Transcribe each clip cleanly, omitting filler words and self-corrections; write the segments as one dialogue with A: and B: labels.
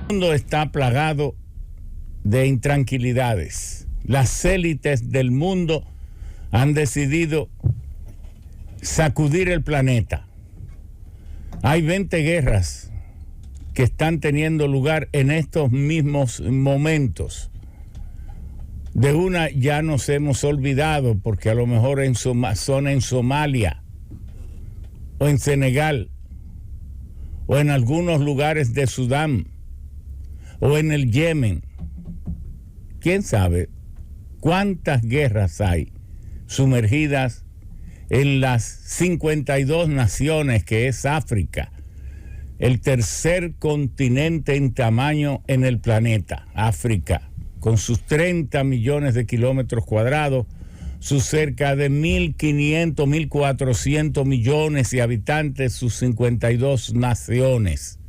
A: mundo está plagado de intranquilidades. Las élites del mundo han decidido sacudir el planeta. Hay 20 guerras que están teniendo lugar en estos mismos momentos. De una ya nos hemos olvidado porque a lo mejor son en Somalia o en Senegal o en algunos lugares de Sudán o en el Yemen. ¿Quién sabe cuántas guerras hay sumergidas en las 52 naciones que es África, el tercer continente en tamaño en el planeta, África, con sus 30 millones de kilómetros cuadrados, sus cerca de 1.500, 1.400 millones de habitantes, sus 52 naciones,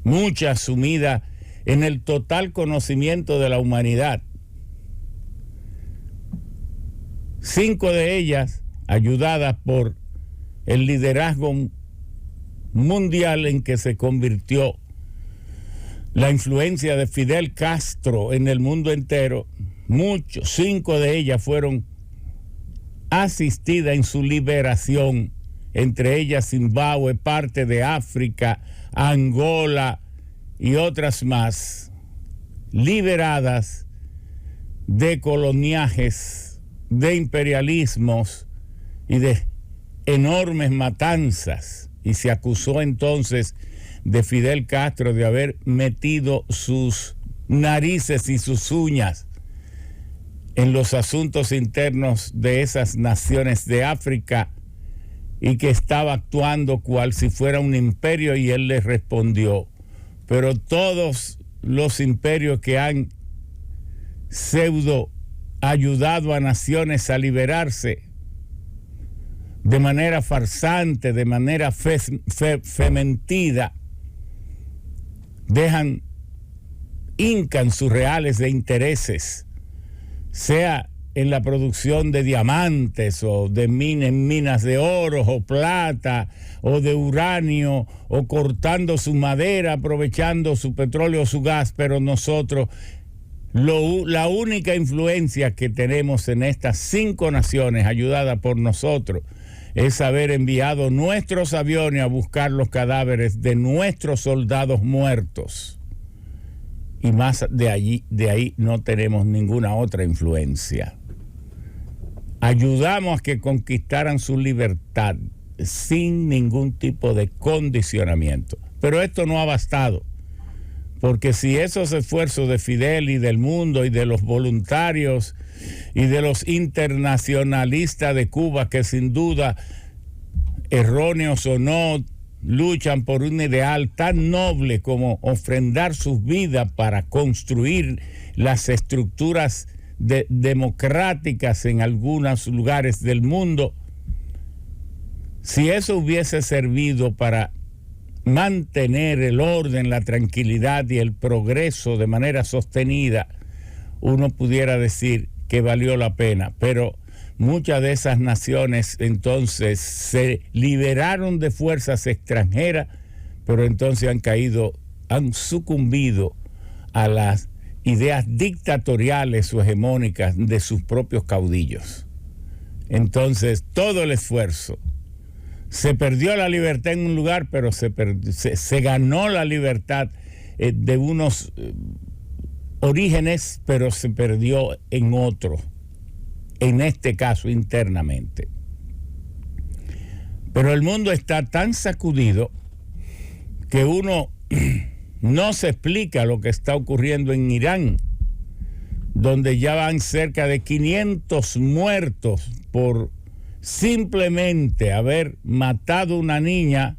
A: muchas sumidas en el total conocimiento de la humanidad. 5 de ellas ayudadas por el liderazgo mundial en que se convirtió la influencia de Fidel Castro en el mundo entero. 5 de ellas fueron asistidas en su liberación, entre ellas Zimbabue, parte de África, Angola y otras más, liberadas de coloniajes, de imperialismos y de enormes matanzas. Y se acusó entonces de Fidel Castro de haber metido sus narices y sus uñas en los asuntos internos de esas naciones de África y que estaba actuando cual si fuera un imperio, y él les respondió. Pero todos los imperios que han pseudo ayudado a naciones a liberarse de manera farsante, de manera fementida, hincan sus reales de intereses, sea en la producción de diamantes o de minas de oro o plata o de uranio, o cortando su madera, aprovechando su petróleo o su gas. Pero nosotros, la única influencia que tenemos en estas 5 naciones ayudadas por nosotros es haber enviado nuestros aviones a buscar los cadáveres de nuestros soldados muertos. Y más de ahí no tenemos ninguna otra influencia. Ayudamos a que conquistaran su libertad sin ningún tipo de condicionamiento. Pero esto no ha bastado, porque si esos esfuerzos de Fidel y del mundo y de los voluntarios y de los internacionalistas de Cuba, que sin duda, erróneos o no, luchan por un ideal tan noble como ofrendar sus vidas para construir las estructuras democráticas en algunos lugares del mundo, si eso hubiese servido para mantener el orden, la tranquilidad y el progreso de manera sostenida, uno pudiera decir que valió la pena. Pero muchas de esas naciones entonces se liberaron de fuerzas extranjeras, pero entonces han sucumbido a las ideas dictatoriales o hegemónicas de sus propios caudillos. Entonces todo el esfuerzo, se perdió la libertad en un lugar, pero se ganó la libertad de unos orígenes, pero se perdió en otro, en este caso internamente. Pero el mundo está tan sacudido que uno no se explica lo que está ocurriendo en Irán, donde ya van cerca de 500 muertos por simplemente haber matado una niña,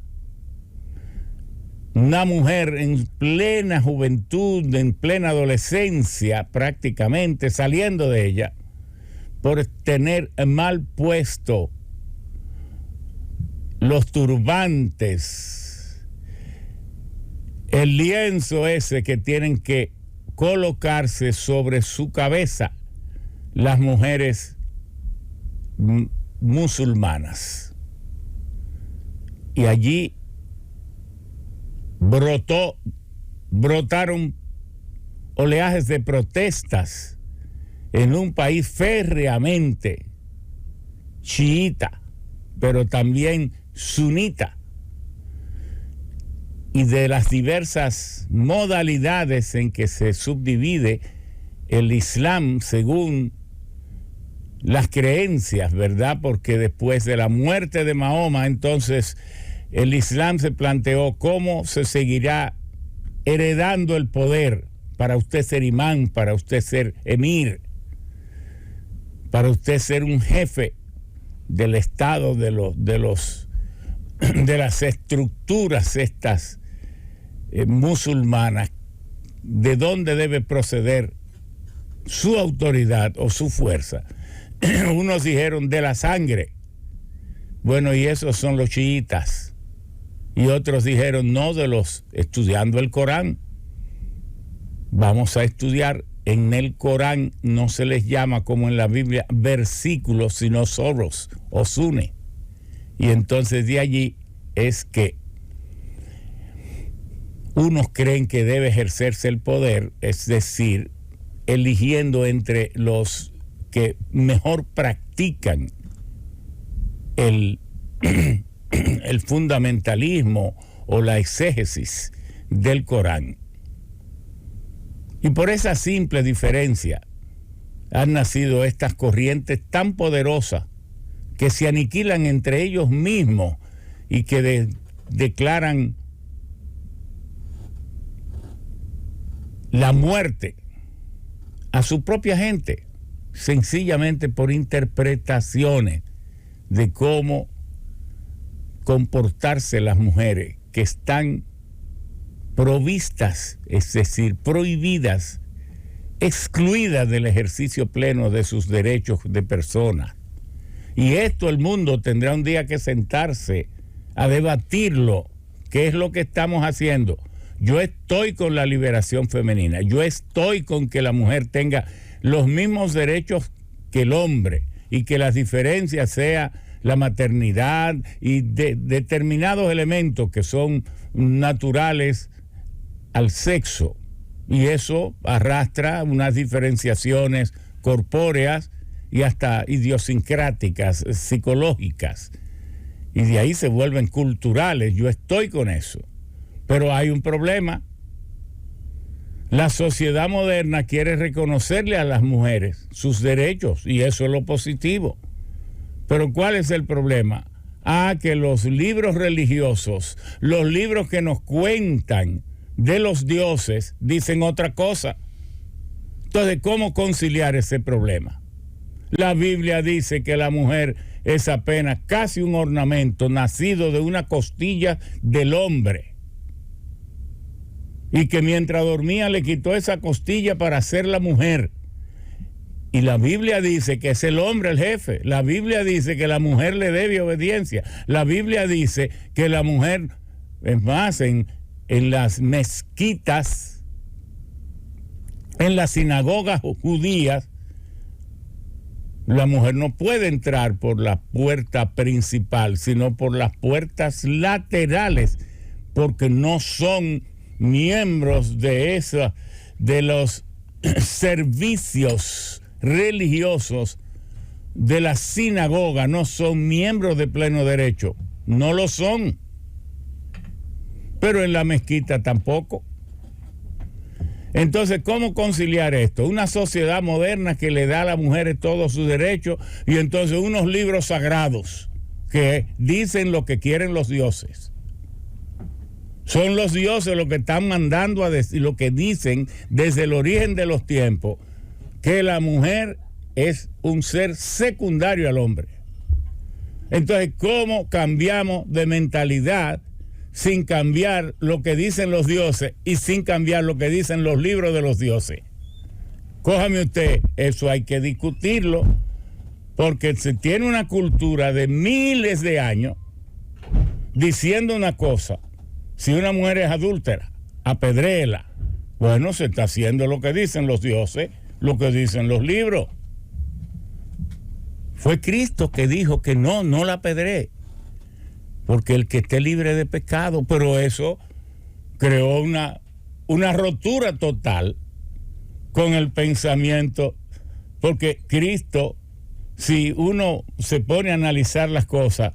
A: una mujer en plena juventud, en plena adolescencia prácticamente, saliendo de ella, por tener mal puesto los turbantes, el lienzo ese que tienen que colocarse sobre su cabeza las mujeres musulmanas. Y allí brotó brotaron oleajes de protestas en un país férreamente chiita, pero también sunita, y de las diversas modalidades en que se subdivide el Islam según las creencias, ¿verdad? Porque después de la muerte de Mahoma, entonces el Islam se planteó cómo se seguirá heredando el poder para usted ser imán, para usted ser emir, para usted ser un jefe del Estado, de las estructuras estas musulmanas, de dónde debe proceder su autoridad o su fuerza. Unos dijeron de la sangre. Bueno, y esos son los chiitas. Y otros dijeron no, estudiando el Corán. Vamos a estudiar en el Corán, no se les llama como en la Biblia versículos, sino soros o sune. Y entonces de allí es que unos creen que debe ejercerse el poder, es decir, eligiendo entre los que mejor practican el fundamentalismo o la exégesis del Corán. Y por esa simple diferencia han nacido estas corrientes tan poderosas que se aniquilan entre ellos mismos y que declaran la muerte a su propia gente, sencillamente por interpretaciones de cómo comportarse las mujeres que están provistas, es decir, prohibidas, excluidas del ejercicio pleno de sus derechos de persona. Y esto el mundo tendrá un día que sentarse a debatirlo, qué es lo que estamos haciendo. Yo estoy con la liberación femenina, yo estoy con que la mujer tenga los mismos derechos que el hombre y que las diferencias sea la maternidad y determinados elementos que son naturales al sexo, y eso arrastra unas diferenciaciones corpóreas y hasta idiosincráticas, psicológicas, y de ahí se vuelven culturales. Yo estoy con eso, pero hay un problema. La sociedad moderna quiere reconocerle a las mujeres sus derechos, y eso es lo positivo. Pero ¿cuál es el problema? Que los libros religiosos, los libros que nos cuentan de los dioses, dicen otra cosa. Entonces, ¿cómo conciliar ese problema? La Biblia dice que la mujer es apenas casi un ornamento nacido de una costilla del hombre, y que mientras dormía le quitó esa costilla para ser la mujer. Y la Biblia dice que es el hombre el jefe. La Biblia dice que la mujer le debe obediencia. La Biblia dice que la mujer, es más, en las mezquitas, en las sinagogas judías, la mujer no puede entrar por la puerta principal, sino por las puertas laterales, porque no son miembros de los servicios religiosos de la sinagoga, no son miembros de pleno derecho, no lo son. Pero en la mezquita tampoco. Entonces, ¿cómo conciliar esto? Una sociedad moderna que le da a las mujeres todos sus derechos, y entonces unos libros sagrados que dicen lo que quieren los dioses. Son los dioses los que están mandando a decir lo que dicen desde el origen de los tiempos, que la mujer es un ser secundario al hombre. Entonces, ¿cómo cambiamos de mentalidad sin cambiar lo que dicen los dioses y sin cambiar lo que dicen los libros de los dioses? Cójame usted, eso hay que discutirlo, porque se tiene una cultura de miles de años diciendo una cosa. Si una mujer es adúltera, apedréela. Bueno, se está haciendo lo que dicen los dioses, lo que dicen los libros. Fue Cristo que dijo que no la apedree, porque el que esté libre de pecado, pero eso creó una rotura total con el pensamiento, porque Cristo, si uno se pone a analizar las cosas,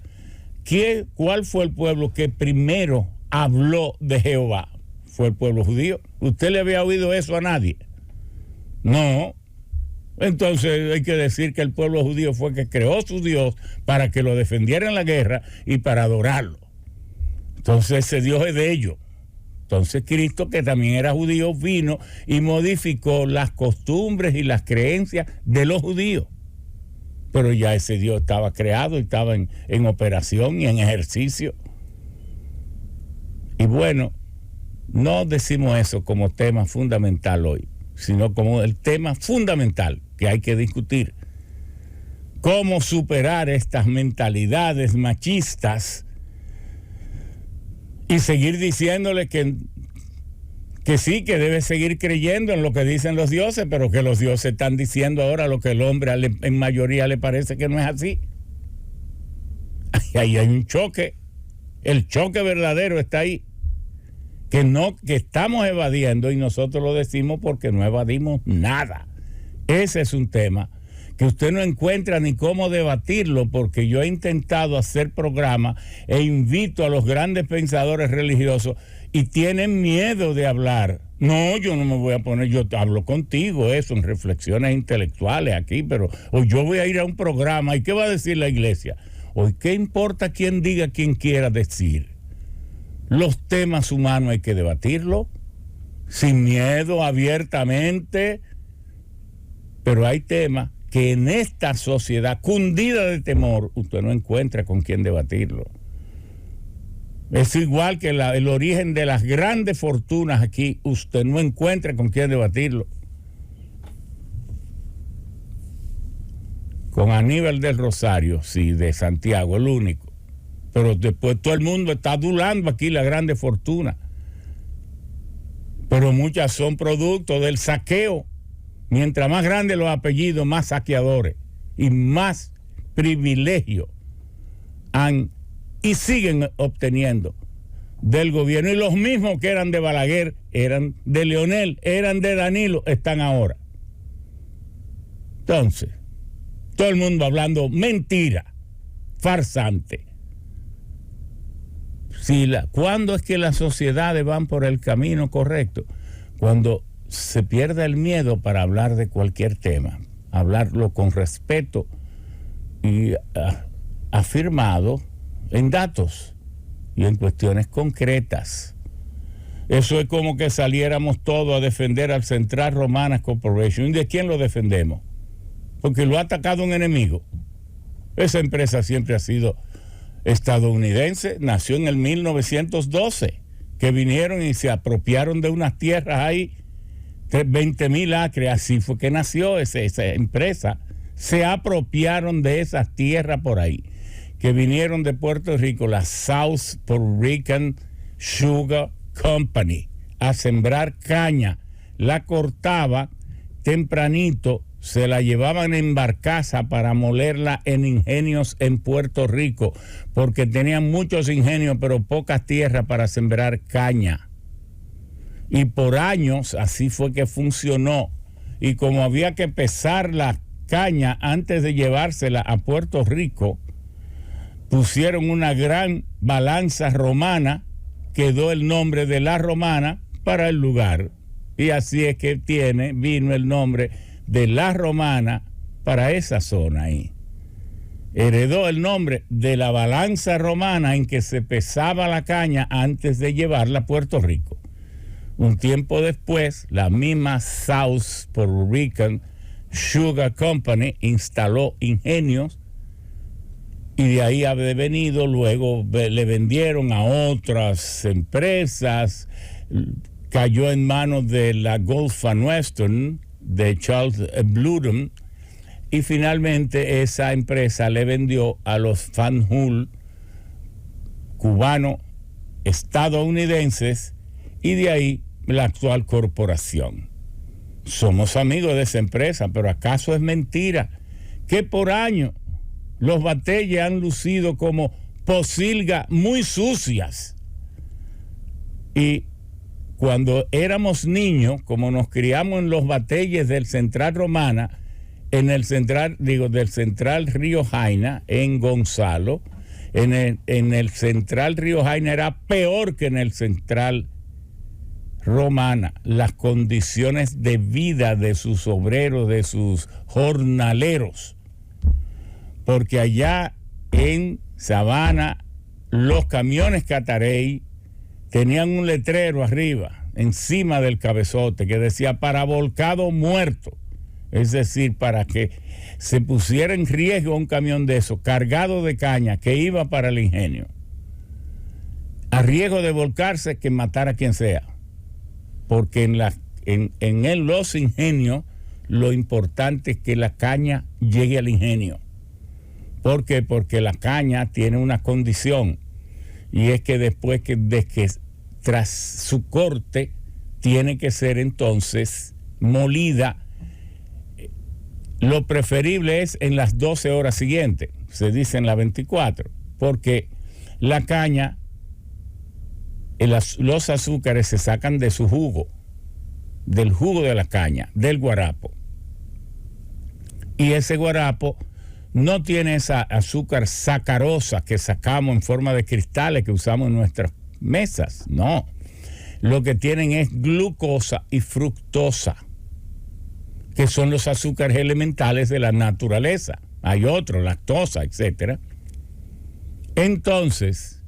A: ¿cuál fue el pueblo que primero habló de Jehová? Fue el pueblo judío. ¿Usted le había oído eso a nadie? No. Entonces hay que decir que el pueblo judío fue el que creó su Dios para que lo defendiera en la guerra y para adorarlo. Entonces ese Dios es de ellos. Entonces Cristo, que también era judío, vino y modificó las costumbres y las creencias de los judíos. Pero ya ese Dios estaba creado y estaba en operación y en ejercicio. Y bueno, no decimos eso como tema fundamental hoy, sino como el tema fundamental que hay que discutir. Cómo superar estas mentalidades machistas y seguir diciéndole que sí, que debe seguir creyendo en lo que dicen los dioses, pero que los dioses están diciendo ahora lo que el hombre en mayoría le parece que no es así. Ahí hay un choque. El choque verdadero está ahí. Que estamos evadiendo, y nosotros lo decimos porque no evadimos nada. Ese es un tema que usted no encuentra ni cómo debatirlo, porque yo he intentado hacer programas e invito a los grandes pensadores religiosos y tienen miedo de hablar. No, yo no me voy a poner, yo hablo contigo eso en reflexiones intelectuales aquí, pero o yo voy a ir a un programa y ¿qué va a decir la iglesia? Hoy, ¿qué importa quién diga, quién quiera decir? Los temas humanos hay que debatirlos sin miedo, abiertamente, pero hay temas que en esta sociedad cundida de temor usted no encuentra con quién debatirlo. Es igual que el origen de las grandes fortunas aquí, usted no encuentra con quién debatirlo. Con Aníbal del Rosario, sí, de Santiago, el único. Pero después todo el mundo está adulando aquí la grande fortuna. Pero muchas son producto del saqueo. Mientras más grandes los apellidos, más saqueadores y más privilegios han y siguen obteniendo del gobierno. Y los mismos que eran de Balaguer, eran de Leonel, eran de Danilo, están ahora. Entonces, todo el mundo hablando mentira, farsante. ¿Cuándo es que las sociedades van por el camino correcto? Cuando se pierde el miedo para hablar de cualquier tema, hablarlo con respeto y afirmado en datos y en cuestiones concretas. Eso es como que saliéramos todos a defender al Central Romana Corporation. ¿Y de quién lo defendemos? Porque lo ha atacado un enemigo. Esa empresa siempre ha sido estadounidense, nació en el 1912, que vinieron y se apropiaron de unas tierras ahí, 20,000 acres, así fue que nació esa empresa. Se apropiaron de esas tierras por ahí, que vinieron de Puerto Rico, la South Puerto Rican Sugar Company, a sembrar caña. La cortaba tempranito, se la llevaban en barcaza para molerla en ingenios en Puerto Rico, porque tenían muchos ingenios, pero pocas tierras para sembrar caña. Y por años así fue que funcionó. Y como había que pesar la caña antes de llevársela a Puerto Rico, pusieron una gran balanza romana, quedó el nombre de la Romana para el lugar. Y así es que vino el nombre de la Romana para esa zona ahí. Heredó el nombre de la balanza romana en que se pesaba la caña antes de llevarla a Puerto Rico. Un tiempo después, la misma South Puerto Rican Sugar Company instaló ingenios y de ahí ha venido, luego le vendieron a otras empresas, cayó en manos de la Gulf and Western, de Charles Bludum, y finalmente esa empresa le vendió a los Fanjul cubanos estadounidenses y de ahí la actual corporación. Somos amigos de esa empresa, pero ¿acaso es mentira que por años los batalles han lucido como posilgas muy sucias? Y cuando éramos niños, como nos criamos en los batalles del Central Romana, del Central Río Jaina, en Gonzalo, en el Central Río Jaina era peor que en el Central Romana. Las condiciones de vida de sus obreros, de sus jornaleros, porque allá en Sabana los camiones Catarey tenían un letrero arriba, encima del cabezote, que decía para volcado muerto. Es decir, para que se pusiera en riesgo un camión de esos, cargado de caña, que iba para el ingenio, a riesgo de volcarse, que matar a quien sea. Porque en los ingenios, lo importante es que la caña llegue al ingenio. ¿Por qué? Porque la caña tiene una condición, y es que después de que tras su corte, tiene que ser entonces molida. Lo preferible es en las 12 horas siguientes, se dice en las 24, porque la caña, los azúcares se sacan de su jugo, del jugo de la caña, del guarapo. Y ese guarapo no tiene esa azúcar sacarosa que sacamos en forma de cristales que usamos en nuestras mesas, no. Lo que tienen es glucosa y fructosa, que son los azúcares elementales de la naturaleza. Hay otros, lactosa, etc. Entonces,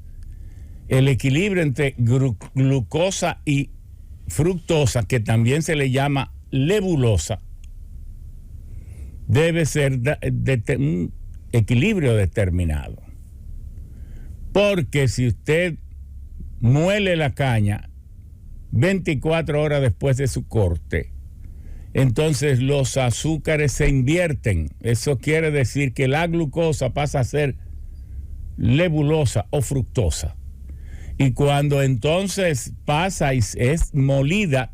A: el equilibrio entre glucosa y fructosa, que también se le llama lebulosa, debe ser un equilibrio determinado. Porque si usted muele la caña 24 horas después de su corte, entonces los azúcares se invierten. Eso quiere decir que la glucosa pasa a ser lebulosa o fructosa. Y cuando entonces pasa y es molida,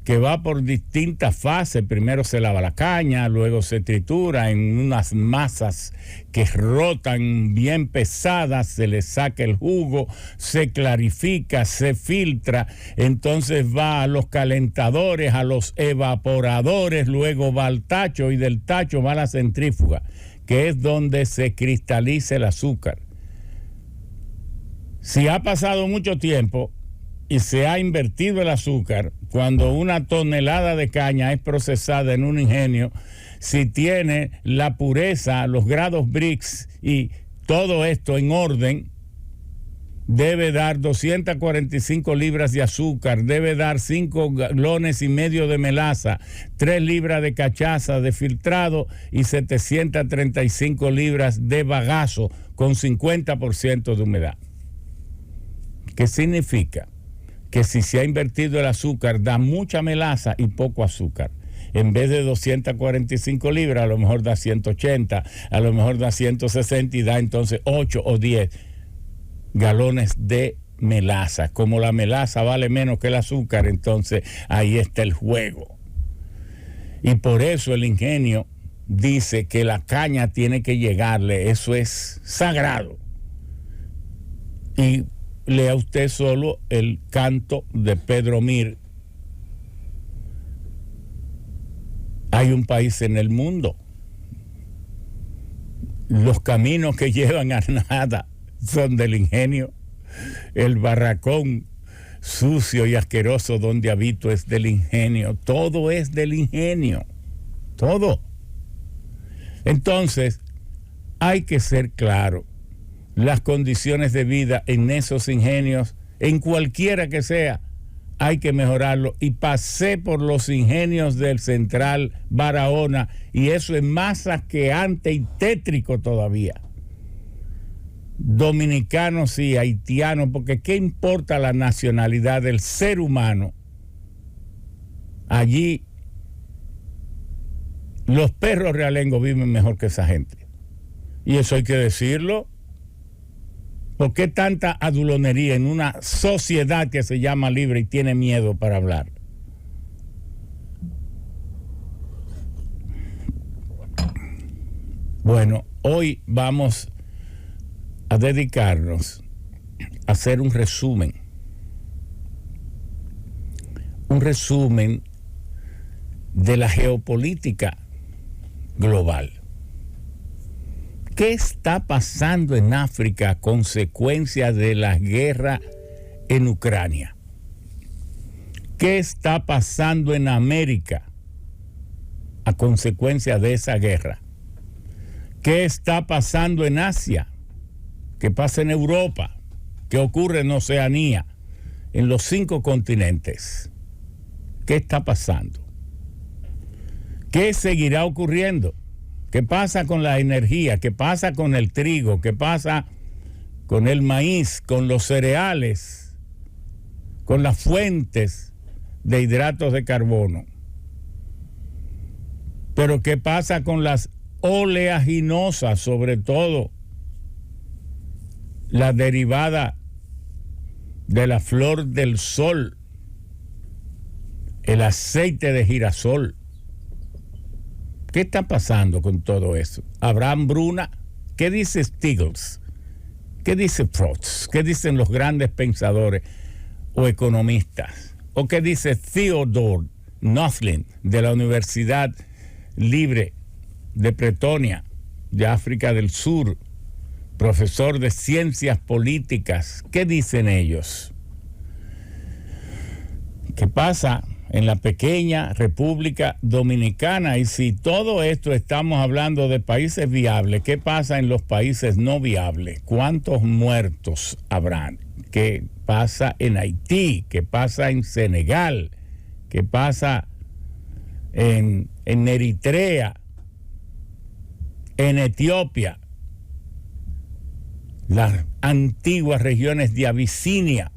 A: que va por distintas fases, primero se lava la caña, luego se tritura en unas masas que rotan bien pesadas, se le saca el jugo, se clarifica, se filtra, entonces va a los calentadores, a los evaporadores, luego va al tacho y del tacho va a la centrífuga, que es donde se cristaliza el azúcar. Si ha pasado mucho tiempo y se ha invertido el azúcar, cuando una tonelada de caña es procesada en un ingenio, si tiene la pureza, los grados Brix y todo esto en orden, debe dar 245 libras de azúcar, debe dar 5 galones y medio de melaza, 3 libras de cachaza de filtrado y 735 libras de bagazo con 50% de humedad. ¿Qué significa? Que si se ha invertido el azúcar, da mucha melaza y poco azúcar. En vez de 245 libras, a lo mejor da 180, a lo mejor da 160 y da entonces 8 o 10 galones de melaza. Como la melaza vale menos que el azúcar, entonces ahí está el juego. Y por eso el ingenio dice que la caña tiene que llegarle, eso es sagrado. Y lea usted solo el canto de Pedro Mir. Hay un país en el mundo. Los caminos que llevan a nada son del ingenio. El barracón sucio y asqueroso donde habito es del ingenio. Todo es del ingenio. Todo. Entonces, hay que ser claro. Las condiciones de vida en esos ingenios, en cualquiera que sea, hay que mejorarlo. Y pasé por los ingenios del Central Barahona y eso es más asqueante y tétrico todavía. Dominicanos y haitianos, porque ¿qué importa la nacionalidad del ser humano? Allí los perros realengos viven mejor que esa gente. Y eso hay que decirlo. ¿Por qué tanta adulonería en una sociedad que se llama libre y tiene miedo para hablar? Bueno, hoy vamos a dedicarnos a hacer un resumen un resumen de la geopolítica global. ¿Qué está pasando en África a consecuencia de la guerra en Ucrania? ¿Qué está pasando en América a consecuencia de esa guerra? ¿Qué está pasando en Asia? ¿Qué pasa en Europa? ¿Qué ocurre en Oceanía? En los 5 continentes. ¿Qué está pasando? ¿Qué seguirá ocurriendo? ¿Qué pasa con la energía? ¿Qué pasa con el trigo? ¿Qué pasa con el maíz, con los cereales, con las fuentes de hidratos de carbono? Pero ¿qué pasa con las oleaginosas, sobre todo la derivada de la flor del sol, el aceite de girasol? ¿Qué está pasando con todo eso? ¿Habrá hambruna? ¿Qué dice Stiglitz? ¿Qué dice Freud? ¿Qué dicen los grandes pensadores o economistas? ¿O qué dice Theodore Nothlin de la Universidad Libre de Pretoria, de África del Sur, profesor de ciencias políticas? ¿Qué dicen ellos? ¿Qué pasa en la pequeña República Dominicana? Y si todo esto estamos hablando de países viables, ¿qué pasa en los países no viables? ¿Cuántos muertos habrán? ¿Qué pasa en Haití? ¿Qué pasa en Senegal? ¿Qué pasa en Eritrea? En Etiopía, las antiguas regiones de Abisinia,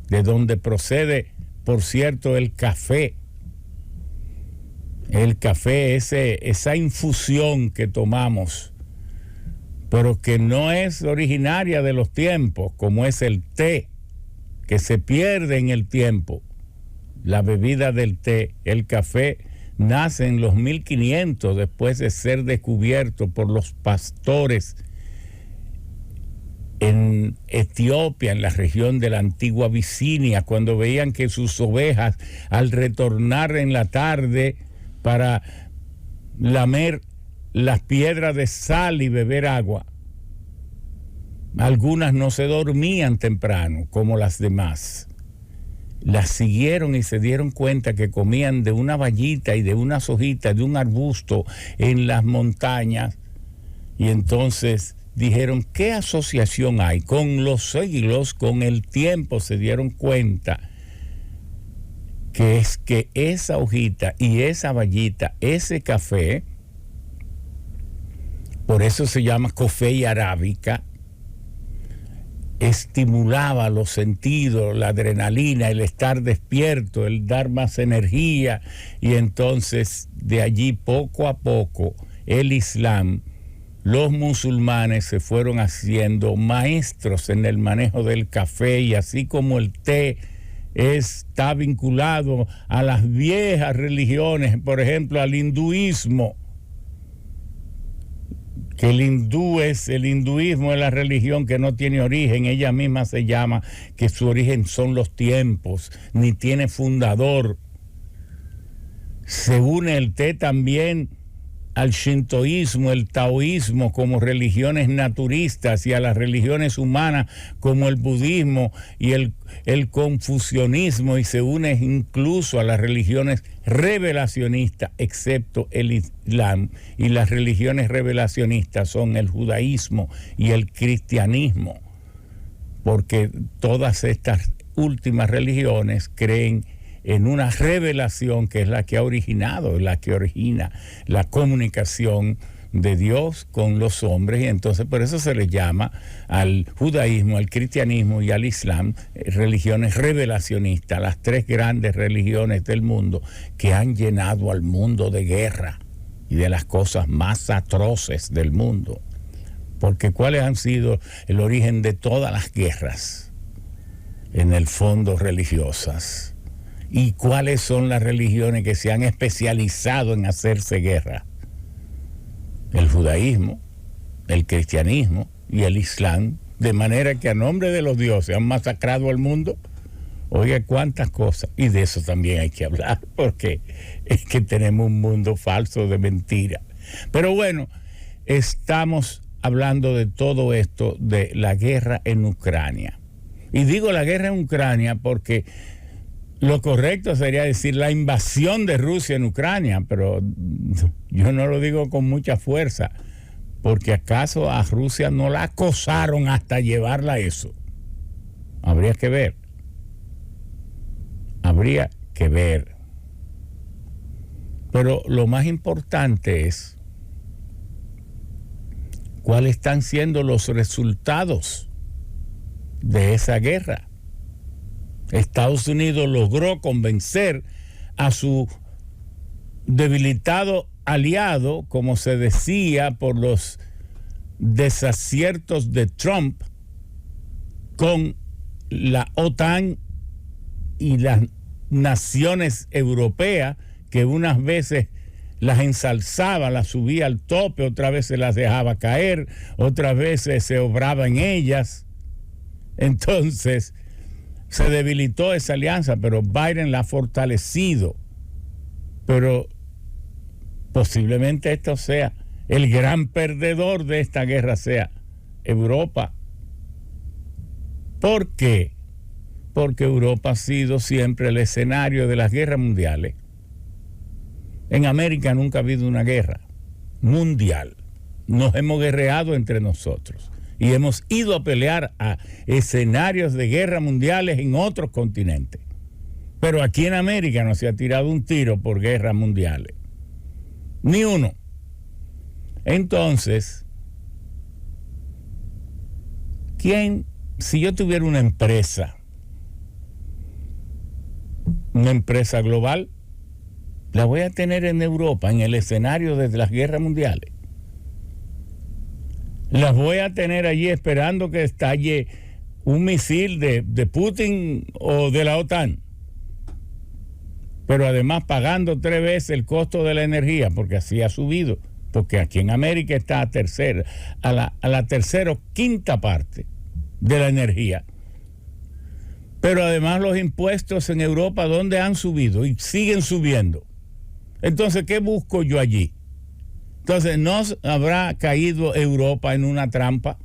A: de donde procede, por cierto, el café. El café, esa infusión que tomamos, pero que no es originaria de los tiempos, como es el té, que se pierde en el tiempo. La bebida del té, el café, nace en los 1500 después de ser descubierto por los pastores en Etiopía, en la región de la antigua Abisinia, cuando veían que sus ovejas, al retornar en la tarde para lamer las piedras de sal y beber agua, algunas no se dormían temprano como las demás. Las siguieron y se dieron cuenta que comían de una vallita y de unas hojitas de un arbusto en las montañas. Y entonces dijeron, ¿qué asociación hay? Con los siglos, con el tiempo, se dieron cuenta que es que esa hojita y esa vallita, ese café, por eso se llama Coffea arábica, estimulaba los sentidos, la adrenalina, el estar despierto, el dar más energía, y entonces de allí poco a poco el Islam, los musulmanes se fueron haciendo maestros en el manejo del café, y así como el té está vinculado a las viejas religiones, por ejemplo al hinduismo, que el hinduismo es la religión que no tiene origen, ella misma se llama, que su origen son los tiempos, ni tiene fundador. Se une el té también al shintoísmo, el taoísmo como religiones naturistas, y a las religiones humanas como el budismo y el confucianismo, y se une incluso a las religiones revelacionistas, excepto el Islam, y las religiones revelacionistas son el judaísmo y el cristianismo, porque todas estas últimas religiones creen en una revelación que es la que ha originado, la que origina la comunicación de Dios con los hombres, y entonces por eso se le llama al judaísmo, al cristianismo y al islam religiones revelacionistas, las tres grandes religiones del mundo que han llenado al mundo de guerra y de las cosas más atroces del mundo. Porque ¿cuáles han sido el origen de todas las guerras? En el fondo, religiosas. ¿Y cuáles son las religiones que se han especializado en hacerse guerra? El judaísmo, el cristianismo y el islam, de manera que a nombre de los dioses han masacrado al mundo, Oiga, cuántas cosas. Y de eso también hay que hablar, porque es que tenemos un mundo falso de mentira. Pero bueno, estamos hablando de todo esto, de la guerra en Ucrania. Y digo la guerra en Ucrania porque lo correcto sería decir la invasión de Rusia en Ucrania, pero yo no lo digo con mucha fuerza, porque acaso a Rusia no la acosaron hasta llevarla a eso. Habría que ver. Habría que ver. Pero lo más importante es cuáles están siendo los resultados de esa guerra. Estados Unidos logró convencer a su debilitado aliado, como se decía, por los desaciertos de Trump con la OTAN y las naciones europeas, que unas veces las ensalzaba, las subía al tope, otras veces las dejaba caer, otras veces se obraba en ellas. Entonces se debilitó esa alianza, pero Biden la ha fortalecido. Pero posiblemente esto sea el gran perdedor de esta guerra, sea Europa. ¿Por qué? Porque Europa ha sido siempre el escenario de las guerras mundiales. En América nunca ha habido una guerra mundial. Nos hemos guerreado entre nosotros y hemos ido a pelear a escenarios de guerra mundiales en otros continentes. Pero aquí en América no se ha tirado un tiro por guerras mundiales. Ni uno. Entonces, si yo tuviera una empresa global, la voy a tener en Europa, en el escenario de las guerras mundiales. Las voy a tener allí esperando que estalle un misil de Putin o de la OTAN. Pero además pagando 3 veces el costo de la energía, porque así ha subido. Porque aquí en América está a la tercera o quinta parte de la energía. Pero además los impuestos en Europa, ¿dónde han subido? Y siguen subiendo. Entonces, ¿qué busco yo allí? Entonces, ¿no habrá caído Europa en una trampa?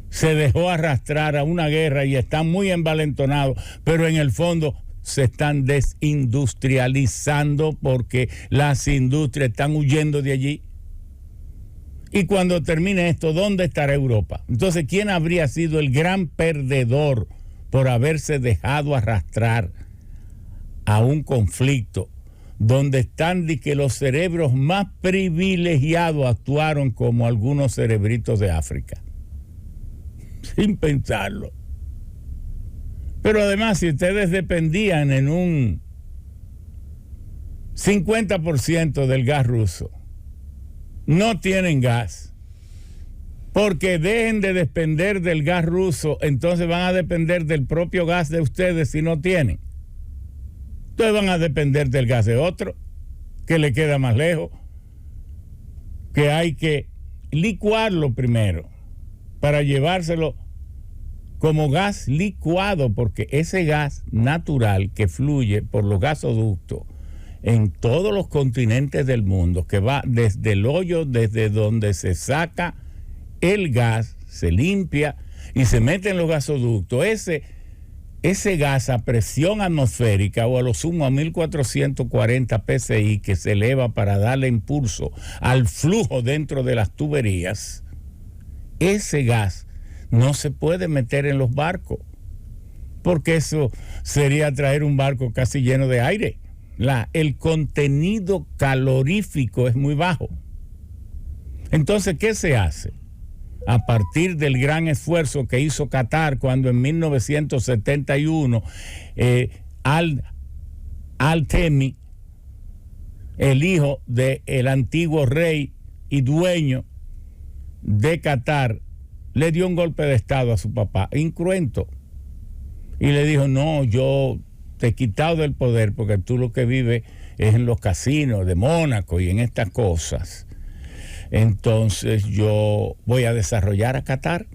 A: Se dejó arrastrar a una guerra y están muy envalentonados, pero en el fondo se están desindustrializando porque las industrias están huyendo de allí. Y cuando termine esto, ¿dónde estará Europa? Entonces, ¿quién habría sido el gran perdedor por haberse dejado arrastrar a un conflicto donde están de que los cerebros más privilegiados actuaron como algunos cerebritos de África? Sin pensarlo. Pero además, si ustedes dependían en un 50% del gas ruso, no tienen gas, porque dejen de depender del gas ruso, entonces van a depender del propio gas de ustedes si no tienen. Entonces van a depender del gas de otro, que le queda más lejos, que hay que licuarlo primero para llevárselo como gas licuado, porque ese gas natural que fluye por los gasoductos en todos los continentes del mundo, que va desde el hoyo, desde donde se saca el gas, se limpia y se mete en los gasoductos, ese gas a presión atmosférica o a lo sumo a 1440 psi, que se eleva para darle impulso al flujo dentro de las tuberías, ese gas no se puede meter en los barcos, porque eso sería traer un barco casi lleno de aire. El contenido calorífico es muy bajo. Entonces, ¿qué se hace? A partir del gran esfuerzo que hizo Qatar cuando en 1971 Al-Thani, el hijo del antiguo rey y dueño de Qatar, le dio un golpe de estado a su papá, incruento, y le dijo: no, yo te he quitado del poder porque tú lo que vives es en los casinos de Mónaco y en estas cosas. Entonces yo voy a desarrollar a Qatar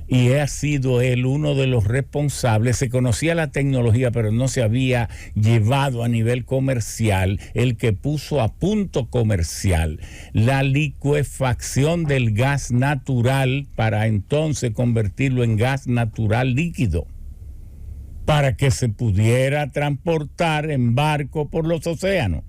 A: y ha sido él uno de los responsables. Se conocía la tecnología, pero no se había llevado a nivel comercial, el que puso a punto comercial la licuefacción del gas natural para entonces convertirlo en gas natural líquido, para que se pudiera transportar en barco por los océanos.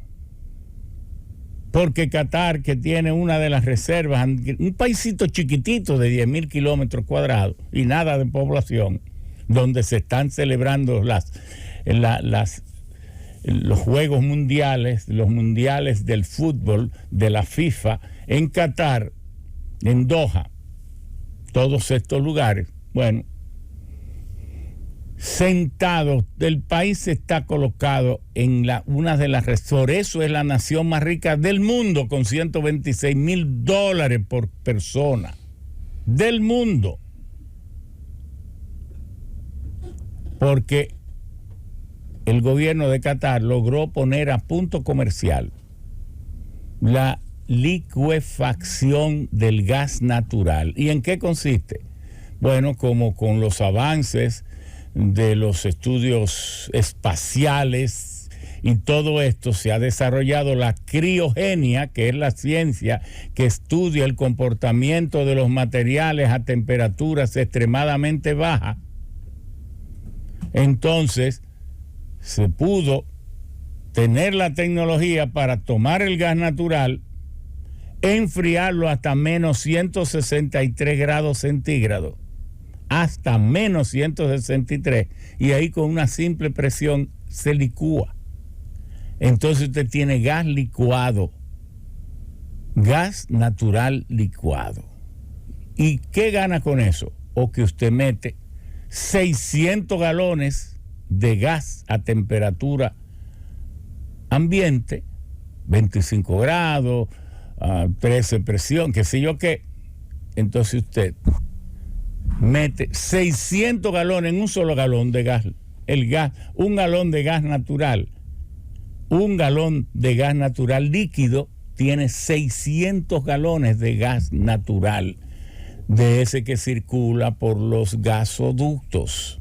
A: Porque Qatar, que tiene una de las reservas, un paísito chiquitito de 10,000 kilómetros cuadrados y nada de población, donde se están celebrando los Juegos Mundiales, los Mundiales del Fútbol de la FIFA, en Qatar, en Doha, todos estos lugares. Bueno, sentado, el país está colocado en una de las, por eso es la nación más rica del mundo, con $126,000 por persona del mundo, porque el gobierno de Qatar logró poner a punto comercial la licuefacción del gas natural. ¿Y en qué consiste? Bueno, como con los avances de los estudios espaciales y todo esto, se ha desarrollado la criogenia, que es la ciencia que estudia el comportamiento de los materiales a temperaturas extremadamente bajas. Entonces, se pudo tener la tecnología para tomar el gas natural, enfriarlo hasta menos 163 grados centígrados, hasta menos 163, y ahí con una simple presión se licúa. Entonces usted tiene gas licuado, gas natural licuado. ¿Y qué gana con eso? O que usted mete 600 galones de gas a temperatura ambiente, 25 grados, 13 presión, qué sé yo qué. Entonces usted mete 600 galones en un solo galón de gas. El gas, un galón de gas natural, un galón de gas natural líquido tiene 600 galones de gas natural, de ese que circula por los gasoductos.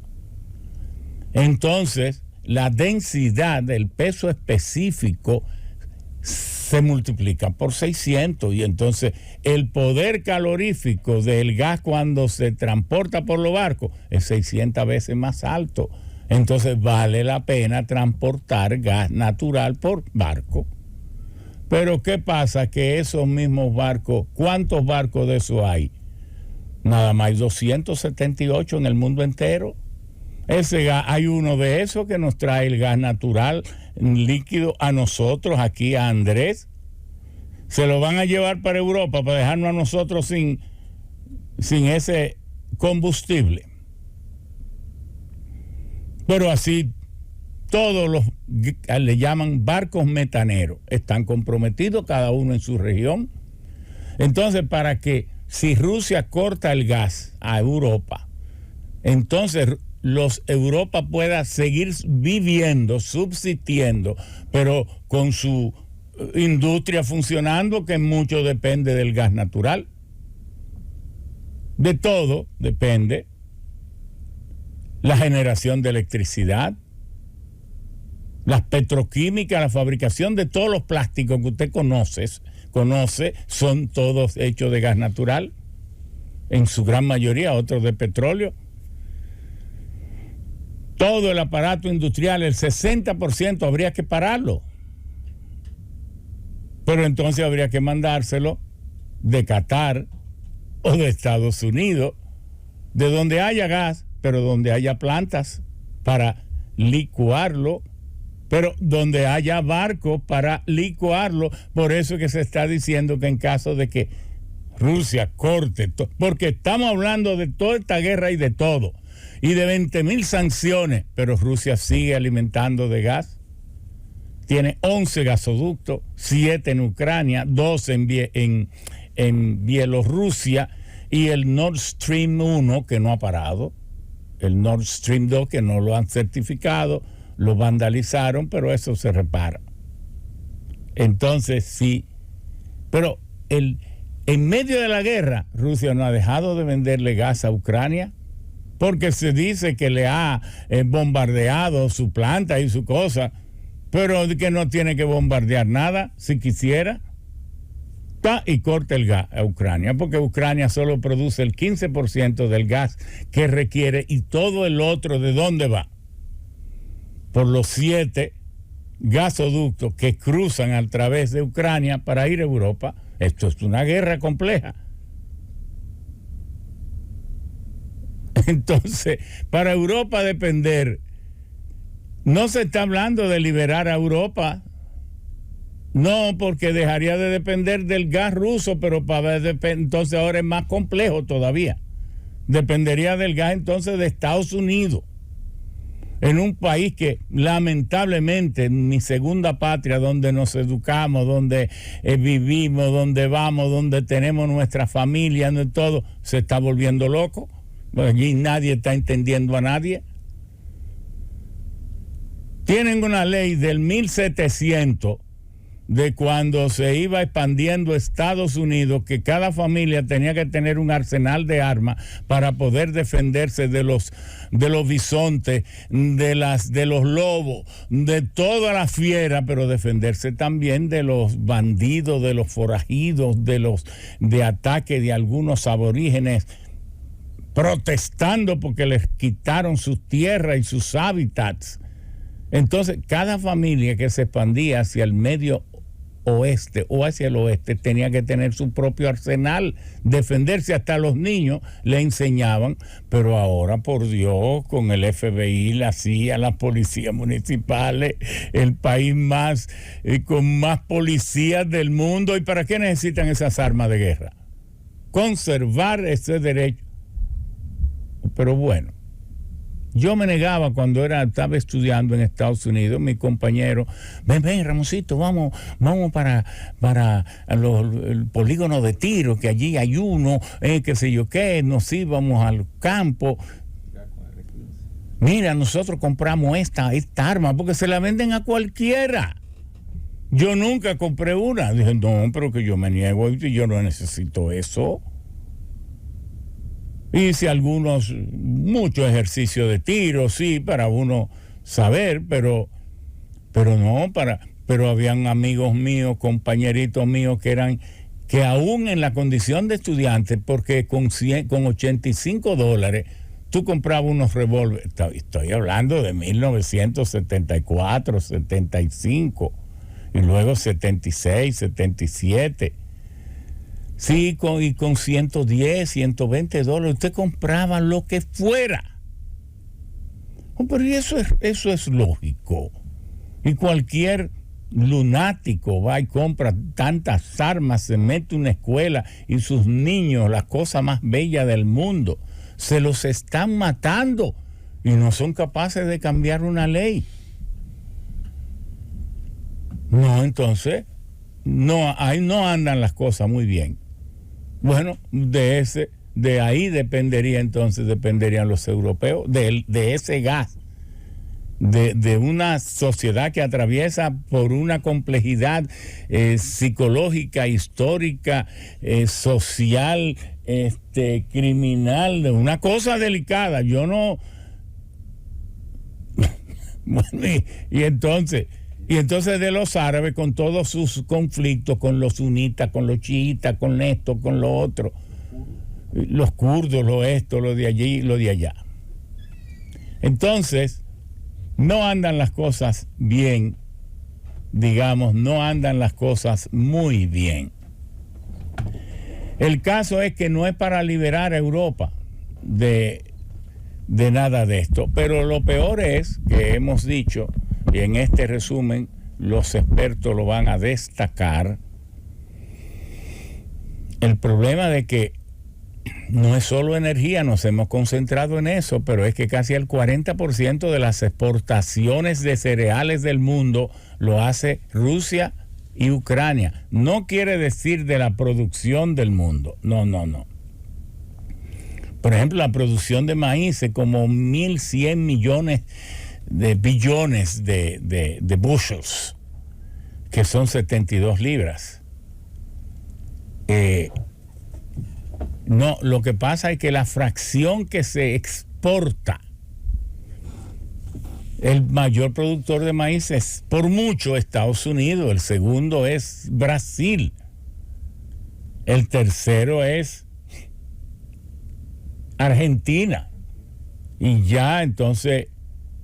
A: Entonces, la densidad, el peso específico se multiplica por 600, y entonces el poder calorífico del gas cuando se transporta por los barcos es 600 veces más alto. Entonces vale la pena transportar gas natural por barco. Pero ¿qué pasa? Que esos mismos barcos, ¿cuántos barcos de esos hay? Nada más hay 278 en el mundo entero. Ese gas, hay uno de esos que nos trae el gas natural líquido a nosotros, aquí a Andrés. Se lo van a llevar para Europa para dejarnos a nosotros sin ese combustible. Pero así todos los, le llaman barcos metaneros, están comprometidos cada uno en su región. Entonces, para que si Rusia corta el gas a Europa, entonces Europa pueda seguir viviendo, subsistiendo, pero con su industria funcionando, que mucho depende del gas natural. De todo depende la generación de electricidad, las petroquímicas, la fabricación de todos los plásticos que usted conoce, son todos hechos de gas natural, en su gran mayoría, otros de petróleo. Todo el aparato industrial, el 60% habría que pararlo. Pero entonces habría que mandárselo de Qatar o de Estados Unidos, de donde haya gas, pero donde haya plantas para licuarlo, pero donde haya barcos para licuarlo. Por eso es que se está diciendo que en caso de que Rusia corte, porque estamos hablando de toda esta guerra y de todo, y de 20,000 sanciones, pero Rusia sigue alimentando de gas. Tiene 11 gasoductos, 7 en Ucrania, 2 en Bielorrusia, y el Nord Stream 1 que no ha parado, el Nord Stream 2 que no lo han certificado, lo vandalizaron, pero eso se repara. Entonces sí, pero En medio de la guerra, Rusia no ha dejado de venderle gas a Ucrania porque se dice que le ha bombardeado su planta y su cosa, pero que no tiene que bombardear nada si quisiera. Y corta el gas a Ucrania, porque Ucrania solo produce el 15% del gas que requiere y todo el otro, ¿de dónde va? Por los 7 gasoductos que cruzan a través de Ucrania para ir a Europa. Esto es una guerra compleja. Entonces, para Europa depender, no se está hablando de liberar a Europa. No, porque dejaría de depender del gas ruso, pero entonces ahora es más complejo todavía. Dependería del gas entonces de Estados Unidos, en un país que lamentablemente, mi segunda patria, donde nos educamos, donde vivimos, donde vamos, donde tenemos nuestra familia, no todo, se está volviendo loco. Allí nadie está entendiendo a nadie. Tienen una ley del 1700 de cuando se iba expandiendo Estados Unidos, que cada familia tenía que tener un arsenal de armas para poder defenderse de los bisontes, de los lobos, de toda la fiera, pero defenderse también de los bandidos, de los forajidos, de ataque de algunos aborígenes protestando porque les quitaron sus tierras y sus hábitats. Entonces, cada familia que se expandía hacia el medio oeste o hacia el oeste tenía que tener su propio arsenal, defenderse. Hasta los niños le enseñaban, pero ahora, por Dios, con el FBI, la CIA, las policías municipales, el país con más policías del mundo. ¿Y para qué necesitan esas armas de guerra? Conservar ese derecho. Pero bueno, yo me negaba cuando estaba estudiando en Estados Unidos. Mi compañero, ven Ramoncito, vamos para el polígono de tiro, que allí hay uno, qué sé yo qué, nos íbamos al campo. Mira, nosotros compramos esta arma porque se la venden a cualquiera. Yo nunca compré una. Dije, no, pero que yo me niego, yo no necesito eso. Hice mucho ejercicio de tiro, sí, para uno saber, pero habían amigos míos, compañeritos míos que aún en la condición de estudiante, porque con $85 tú comprabas unos revólveres. Estoy hablando de 1974, 75 y luego 76, 77. Sí, con $110, $120, usted compraba lo que fuera. Pero eso es lógico. Y cualquier lunático va y compra tantas armas, se mete en una escuela y sus niños, la cosa más bella del mundo, se los están matando y no son capaces de cambiar una ley. No, entonces, ahí no andan las cosas muy bien. Bueno, de ahí dependerían los europeos, de ese gas, de una sociedad que atraviesa por una complejidad psicológica, histórica, social, criminal, de una cosa delicada. Yo no... Bueno, y entonces de los árabes, con todos sus conflictos, con los sunitas, con los chiitas, con esto, con lo otro, los kurdos, lo de allí, lo de allá. Entonces, no andan las cosas bien, digamos, no andan las cosas muy bien. El caso es que no es para liberar a Europa de nada de esto, pero lo peor es que hemos dicho, y en este resumen los expertos lo van a destacar, el problema de que no es solo energía, nos hemos concentrado en eso, pero es que casi el 40% de las exportaciones de cereales del mundo lo hace Rusia y Ucrania. No quiere decir de la producción del mundo, no. Por ejemplo, la producción de maíz es como 1.100 millones de billones de bushels, que son 72 libras. No, lo que pasa es que la fracción que se exporta, el mayor productor de maíz es por mucho Estados Unidos, el segundo es Brasil, el tercero es Argentina y ya entonces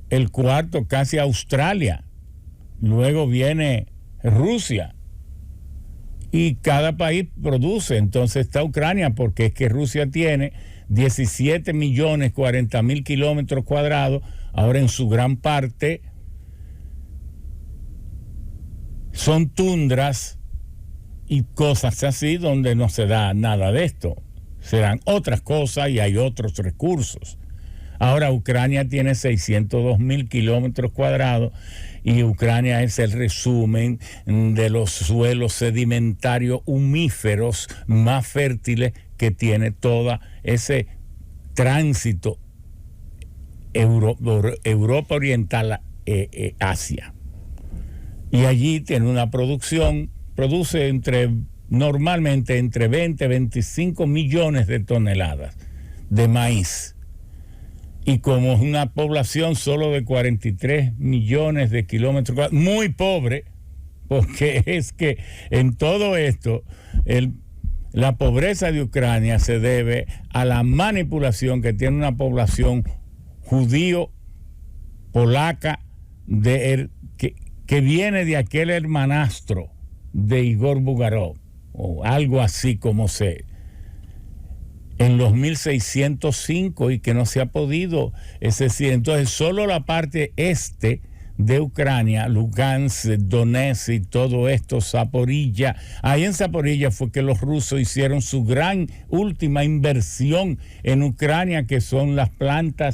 A: el cuarto casi Australia, luego viene Rusia y cada país produce. Entonces está Ucrania, porque es que Rusia tiene 17.040.000 kilómetros cuadrados. Ahora en su gran parte son tundras y cosas así donde no se da nada de esto. Se dan otras cosas y hay otros recursos. Ahora Ucrania tiene 602.000 kilómetros cuadrados y Ucrania es el resumen de los suelos sedimentarios humíferos más fértiles que tiene todo ese tránsito Europa Oriental, Asia. Y allí tiene una producción, produce normalmente entre 20 y 25 millones de toneladas de maíz. Y como es una población solo de 43 millones de kilómetros cuadrados, muy pobre, porque es que en todo esto la pobreza de Ucrania se debe a la manipulación que tiene una población judío, polaca, que viene de aquel hermanastro de Igor Bugarov, o algo así como en los 1605 y que no se ha podido, es decir, entonces solo la parte este de Ucrania, Lugansk, Donetsk y todo esto, Zaporilla, ahí en Zaporilla fue que los rusos hicieron su gran última inversión en Ucrania, que son la planta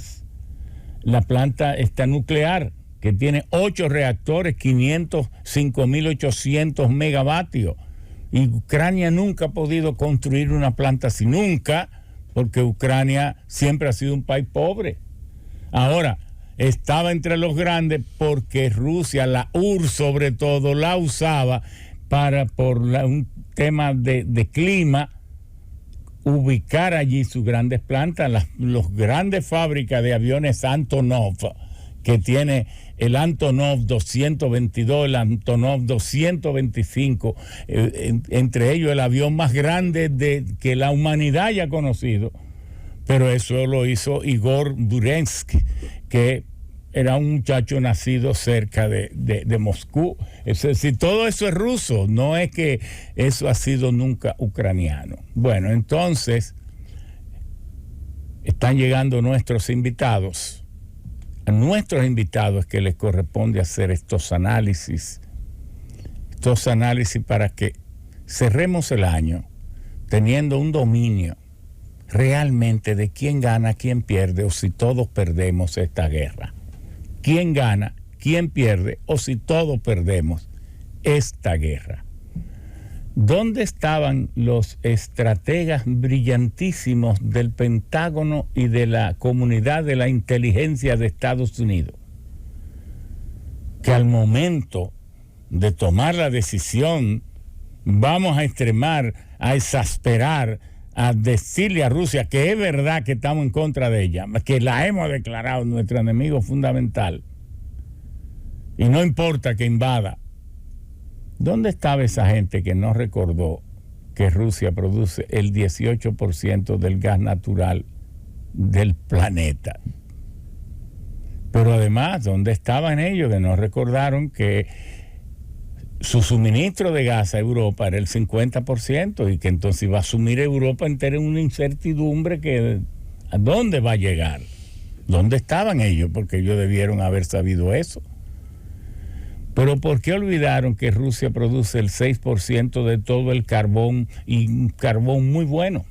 A: nuclear, que tiene 8 reactores, 5.800 megavatios. Y Ucrania nunca ha podido construir una planta así, nunca, porque Ucrania siempre ha sido un país pobre. Ahora, estaba entre los grandes porque Rusia, la URSS sobre todo, la usaba por un tema de clima, ubicar allí sus grandes plantas, las grandes fábricas de aviones Antonov, que tiene el Antonov 222, el Antonov 225, entre ellos el avión más grande que la humanidad haya conocido. Pero eso lo hizo Igor Burensky, que era un muchacho nacido cerca de Moscú. Es decir, todo eso es ruso, no es que eso ha sido nunca ucraniano. Bueno, entonces están llegando nuestros invitados. A nuestros invitados que les corresponde hacer estos análisis para que cerremos el año teniendo un dominio realmente de quién gana, quién pierde, o si todos perdemos esta guerra. ¿Quién gana, quién pierde, o si todos perdemos esta guerra? ¿Dónde estaban los estrategas brillantísimos del Pentágono y de la comunidad de la inteligencia de Estados Unidos? Que al momento de tomar la decisión, vamos a extremar, a exasperar, a decirle a Rusia que es verdad que estamos en contra de ella, que la hemos declarado nuestro enemigo fundamental, y no importa que invada. ¿Dónde estaba esa gente que no recordó que Rusia produce el 18% del gas natural del planeta? Pero además, ¿dónde estaban ellos que no recordaron que su suministro de gas a Europa era el 50% y que entonces iba a sumir Europa entera en una incertidumbre que ¿a dónde va a llegar? ¿Dónde estaban ellos? Porque ellos debieron haber sabido eso. Pero ¿por qué olvidaron que Rusia produce el 6% de todo el carbón, y un carbón muy bueno?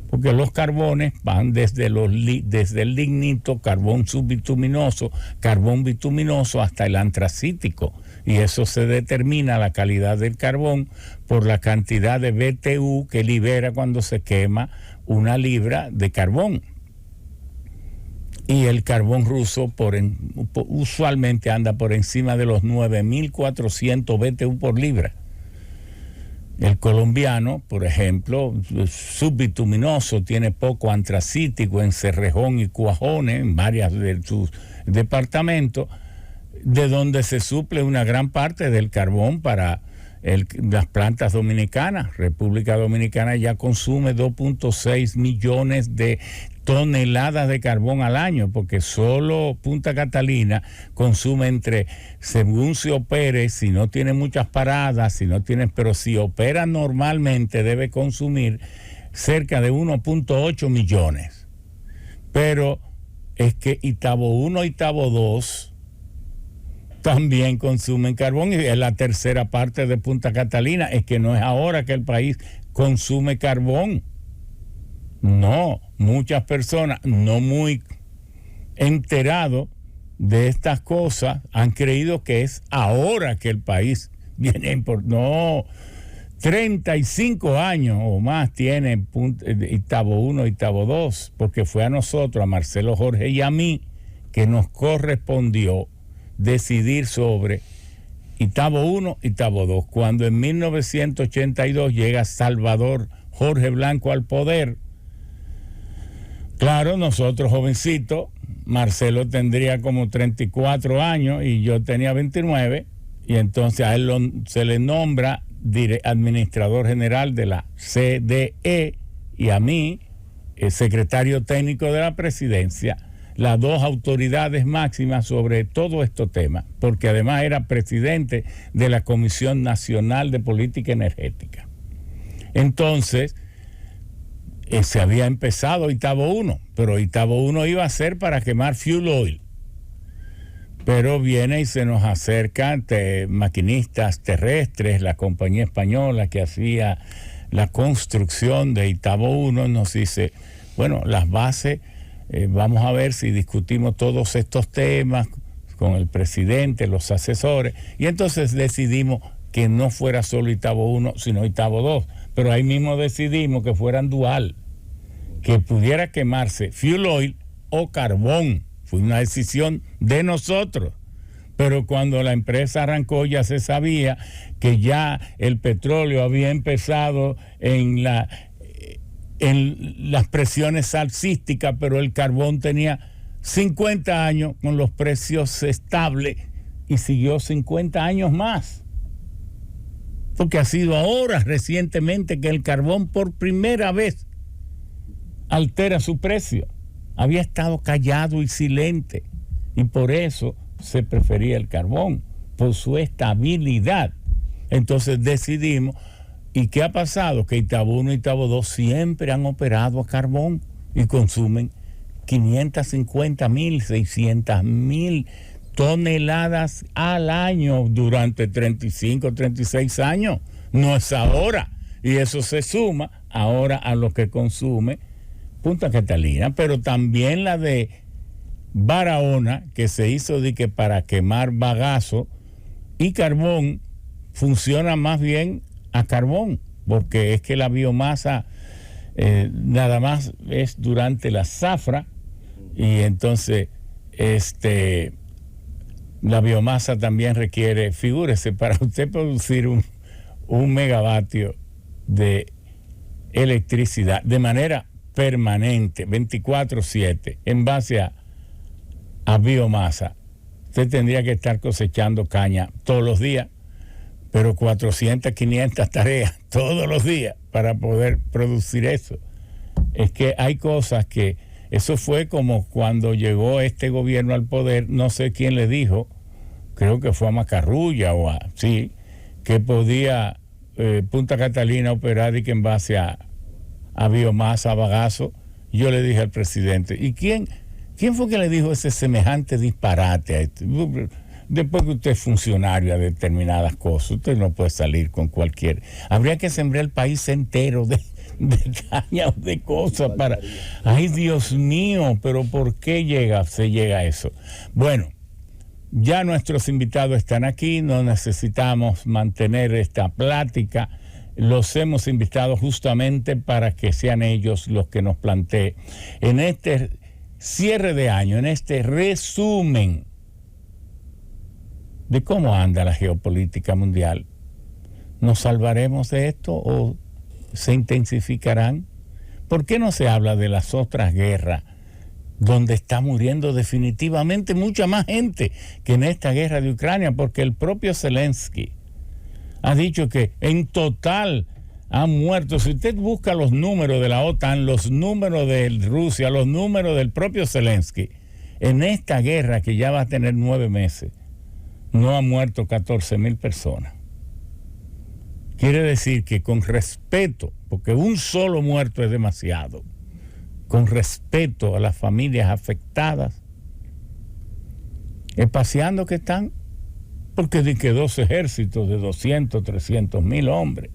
A: Porque los carbones van desde el lignito, carbón subbituminoso, carbón bituminoso hasta el antracítico. Y eso se determina la calidad del carbón por la cantidad de BTU que libera cuando se quema una libra de carbón. Y el carbón ruso usualmente anda por encima de los 9.400 BTU por libra. El colombiano, por ejemplo, subbituminoso, tiene poco antracítico en Cerrejón y Cuajones, en varios de sus departamentos, de donde se suple una gran parte del carbón para las plantas dominicanas. República Dominicana ya consume 2.6 millones de toneladas de carbón al año, porque solo Punta Catalina consume según se opere, si no tiene muchas paradas, pero si opera normalmente debe consumir cerca de 1.8 millones. Pero es que Itabo 1 y Itabo 2 también consumen carbón, y es la tercera parte de Punta Catalina. Es que no es ahora que el país consume carbón. No, muchas personas no muy enterados de estas cosas han creído que es ahora que el país viene por... No, 35 años o más tiene Itabo 1 y Itabo 2, porque fue a nosotros, a Marcelo Jorge y a mí, que nos correspondió decidir sobre Itabo 1 y Itabo 2. Cuando en 1982 llega Salvador Jorge Blanco al poder, claro, nosotros jovencitos, Marcelo tendría como 34 años y yo tenía 29, y entonces a él se le nombra administrador general de la CDE y a mí, secretario técnico de la presidencia, las dos autoridades máximas sobre todo estos temas, porque además era presidente de la Comisión Nacional de Política Energética. Entonces, se había empezado Itabo 1, pero Itabo 1 iba a ser para quemar fuel oil. Pero viene y se nos acercan maquinistas terrestres, la compañía española que hacía la construcción de Itabo 1, nos dice, bueno, las bases, vamos a ver si discutimos todos estos temas con el presidente, los asesores, y entonces decidimos que no fuera solo Itabo 1, sino Itabo 2, pero ahí mismo decidimos que fueran dual, que pudiera quemarse fuel oil o carbón. Fue una decisión de nosotros, pero cuando la empresa arrancó ya se sabía que ya el petróleo había empezado en las presiones alcísticas, pero el carbón tenía 50 años con los precios estables y siguió 50 años más. Porque ha sido ahora recientemente que el carbón por primera vez altera su precio. Había estado callado y silente, y por eso se prefería el carbón, por su estabilidad. Entonces decidimos, ¿y qué ha pasado? Que Itabo 1 y Itabo 2 siempre han operado a carbón y consumen 550,000, 600,000 toneladas al año durante 35, 36 años. No es ahora. Y eso se suma ahora a lo que consume Punta Catalina, pero también la de Barahona, que se hizo para quemar bagazo, y carbón funciona más bien a carbón, porque es que la biomasa nada más es durante la zafra, y entonces la biomasa también requiere, figúrese, para usted producir un megavatio de electricidad de manera permanente, 24/7, en base a biomasa, usted tendría que estar cosechando caña todos los días, pero 400, 500 tareas todos los días para poder producir eso. Es que hay cosas que, eso fue como cuando llegó este gobierno al poder, no sé quién le dijo, creo que fue a Macarrulla que podía Punta Catalina operar y que en base a biomasa, a bagazo. Yo le dije al presidente, ¿y quién fue que le dijo ese semejante disparate a este? Después que usted es funcionario a determinadas cosas, usted no puede salir con cualquier... Habría que sembrar el país entero de caña o de cosas para... Ay, Dios mío, pero ¿por qué se llega a eso? Bueno, ya nuestros invitados están aquí, no necesitamos mantener esta plática. Los hemos invitado justamente para que sean ellos los que nos planteen en este cierre de año, en este resumen de cómo anda la geopolítica mundial, ¿Nos salvaremos de esto o se intensificarán? ¿Por qué no se habla de las otras guerras donde está muriendo definitivamente mucha más gente que en esta guerra de Ucrania? Porque el propio Zelensky ha dicho que en total han muerto, si usted busca los números de la OTAN, los números de Rusia, los números del propio Zelensky, en esta guerra que ya va a tener 9 meses, no han muerto 14,000 personas. Quiere decir que con respeto, porque un solo muerto es demasiado, con respeto a las familias afectadas, espaciando que están, porque de que 2 ejércitos de 200, 300,000 hombres,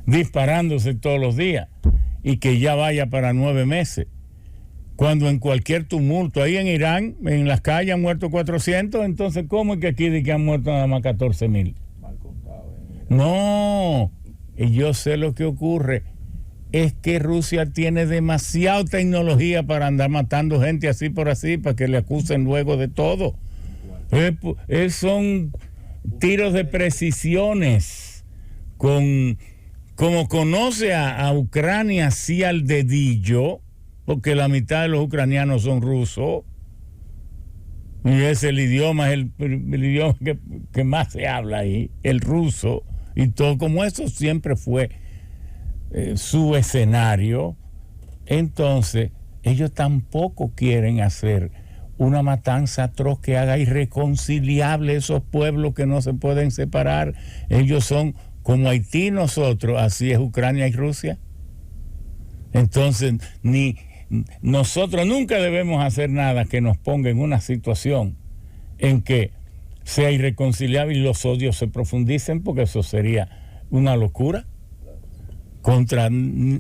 A: disparándose todos los días, y que ya vaya para 9 meses, cuando en cualquier tumulto, ahí en Irán, en las calles han muerto 400, entonces ¿cómo es que aquí de que han muerto nada más 14,000? No, y yo sé lo que ocurre, es que Rusia tiene demasiada tecnología para andar matando gente así por así, para que le acusen luego de todo. Son tiros de precisiones, como conoce a Ucrania así al dedillo, porque la mitad de los ucranianos son rusos, y es el idioma, es el idioma que más se habla ahí, el ruso, y todo, como eso siempre fue su escenario. Entonces ellos tampoco quieren hacer una matanza atroz que haga irreconciliable esos pueblos que no se pueden separar. Ellos son como Haití, nosotros, así es Ucrania y Rusia. Entonces nosotros nunca debemos hacer nada que nos ponga en una situación en que sea irreconciliable y los odios se profundicen, porque eso sería una locura contra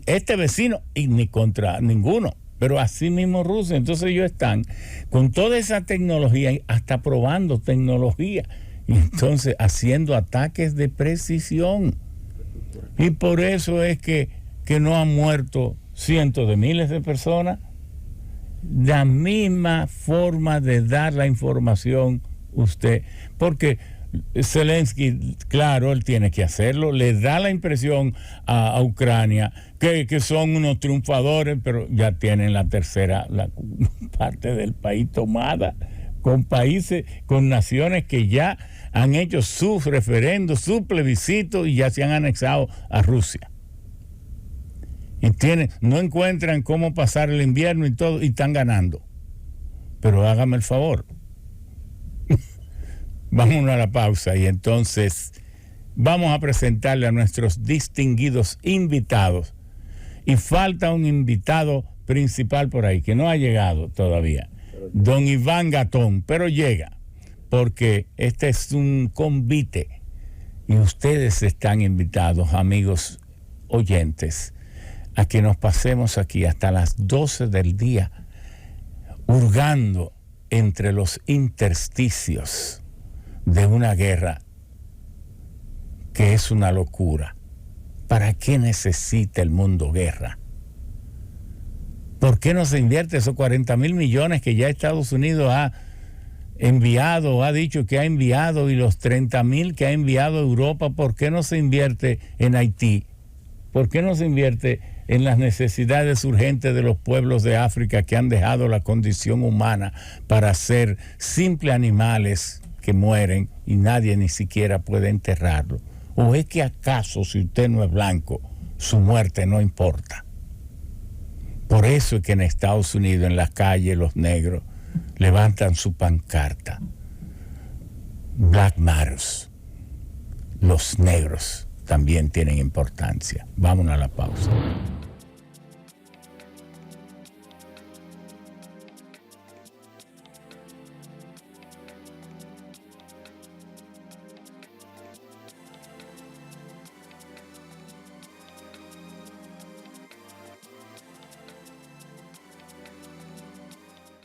A: este vecino y ni contra ninguno, pero así mismo Rusia. Entonces ellos están con toda esa tecnología, hasta probando tecnología, y entonces haciendo ataques de precisión, y por eso es que no han muerto cientos de miles de personas. La misma forma de dar la información usted, porque Zelensky, claro, él tiene que hacerlo, le da la impresión a Ucrania que son unos triunfadores, pero ya tienen la tercera parte del país tomada, con países, con naciones que ya han hecho sus referendos, su plebiscito, y ya se han anexado a Rusia. Y no encuentran cómo pasar el invierno y todo, y están ganando. Pero hágame el favor. Vamos a la pausa y entonces vamos a presentarle a nuestros distinguidos invitados. Y falta un invitado principal por ahí, que no ha llegado todavía, don Iván Gatón, pero llega, porque este es un convite y ustedes están invitados, amigos oyentes, a que nos pasemos aquí hasta las 12 del día, hurgando entre los intersticios de una guerra que es una locura. ¿Para qué necesita el mundo guerra? ¿Por qué no se invierte esos 40,000 millones que ya Estados Unidos ha enviado, ha dicho que ha enviado, y los 30,000 que ha enviado a Europa? ¿Por qué no se invierte en Haití? ¿Por qué no se invierte en las necesidades urgentes de los pueblos de África que han dejado la condición humana para ser simples animales que mueren y nadie ni siquiera puede enterrarlo? ¿O es que acaso, si usted no es blanco, su muerte no importa? Por eso es que en Estados Unidos, en las calles, los negros levantan su pancarta: Black Matters. Los negros también tienen importancia. Vámonos a la pausa.